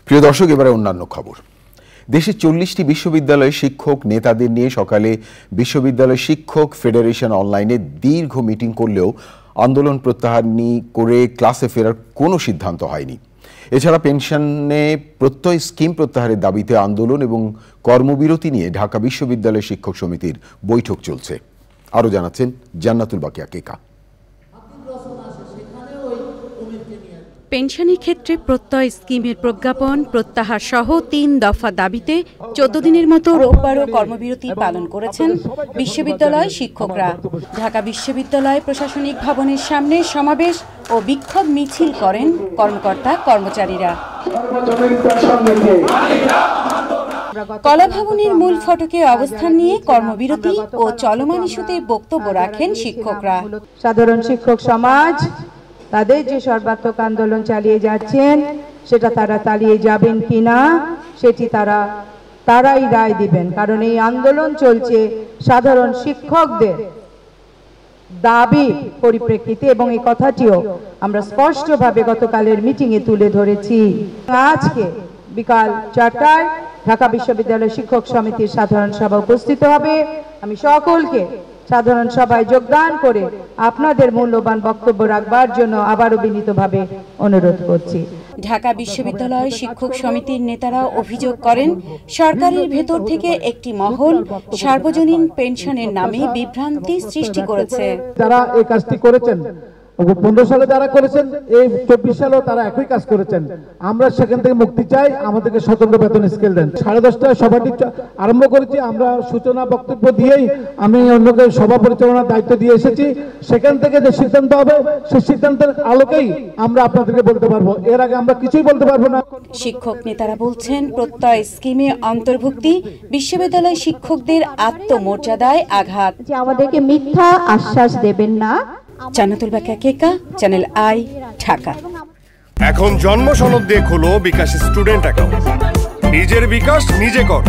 প্রিয় দর্শক, এবারে অন্যান্য খবর। দেশে 40টি বিশ্ববিদ্যালয়ের শিক্ষক নেতাদের নিয়ে সকালে বিশ্ববিদ্যালয় শিক্ষক ফেডারেশন অনলাইনে দীর্ঘ মিটিং করলেও আন্দোলন প্রত্যাহার করে ক্লাসে ফেরার কোনো সিদ্ধান্ত হয়নি। এছাড়া পেনশনে প্রত্যয় স্কিম প্রত্যাহারের দাবিতে আন্দোলন এবং কর্মবিরতি নিয়ে ঢাকা বিশ্ববিদ্যালয় শিক্ষক সমিতির বৈঠক চলছে। আরও জানাচ্ছেন জান্নাতুল বাকিয়া কেকা। পেনশনের ক্ষেত্রে প্রত্যয় স্কিমের প্রজ্ঞাপন প্রত্যাহার সহ 3 দফা দাবিতে 14 দিনের মতো রোববারও কর্মবিরতি পালন করেছেন বিশ্ববিদ্যালয় শিক্ষকরা। ঢাকা বিশ্ববিদ্যালয় প্রশাসনিক ভবনের সামনে সমাবেশ ও বিক্ষোভ মিছিল করেন কর্মকর্তা কর্মচারীরা। কলাভবনের মূল ফটকে অবস্থান নিয়ে কর্মবিরতি ও চলমান ইস্যুতে বক্তব্য রাখেন শিক্ষকরা। সাধারণ শিক্ষক সমাজ তাদের যে সর্বাত্মক আন্দোলন চালিয়ে যাচ্ছেন সেটা তারা চালিয়ে যাবেন কিনা সেটি তারাই রায় দিবেন, কারণ এই আন্দোলন চলছে সাধারণ শিক্ষকদের দাবি পরিপ্রেক্ষিতে এবং এই কথাটিও আমরা স্পষ্টভাবে গতকালের মিটিংয়ে তুলে ধরেছি। আজকে বিকাল 4টায় ঢাকা বিশ্ববিদ্যালয় শিক্ষক সমিতির সাধারণ সভা উপস্থিত হবে। আমি সকলকে সাধারণ সভায় যোগদান করে আপনাদের মূল্যবান বক্তব্য রাখবার জন্য আবারও বিনীতভাবে অনুরোধ করছি। ঢাকা বিশ্ববিদ্যালয় শিক্ষক সমিতির নেতারা অভিযোগ করেন, সরকারের ভেতর থেকে একটি মহল সার্বজনীন পেনশনের নামে বিভ্রান্তি সৃষ্টি করেছে। যারা এই কাজটি করেছেন 15 সালে যারা করেছেন, এই 24 সালেও তারা একই কাজ করেছেন। আমরা সেখান থেকে মুক্তি চাই, আমাদেরকে স্বতন্ত্র বেতন স্কেল দেন। 10:30টায় সভাটি আরম্ভ করেছি। আমরা সূচনা বক্তব্য দিয়েই আমি অন্যকে সভা পরিচালনার দায়িত্ব দিয়ে এসেছি। সেখান থেকে যে সিদ্ধান্ত হবে সেই সিদ্ধান্তের আলোকেই আমরা আপনাদেরকে বলতে পারবো, এর আগে আমরা কিছুই বলতে পারবো না। শিক্ষক নেতারা বলছেন, প্রত্যয় স্কিমে অন্তর্ভুক্তি বিশ্ববিদ্যালয় শিক্ষকদের আত্মমর্যাদায় আঘাত। আমাদেরকে মিথ্যা আশ্বাস দেবেন না। জান্নাতুল বাকিয়া কেকা, চ্যানেল আই, ঢাকা। এখন জন্ম সনদ দিয়ে খোলো বিকাশ স্টুডেন্ট অ্যাকাউন্ট। নিজের বিকাশ নিজে কর।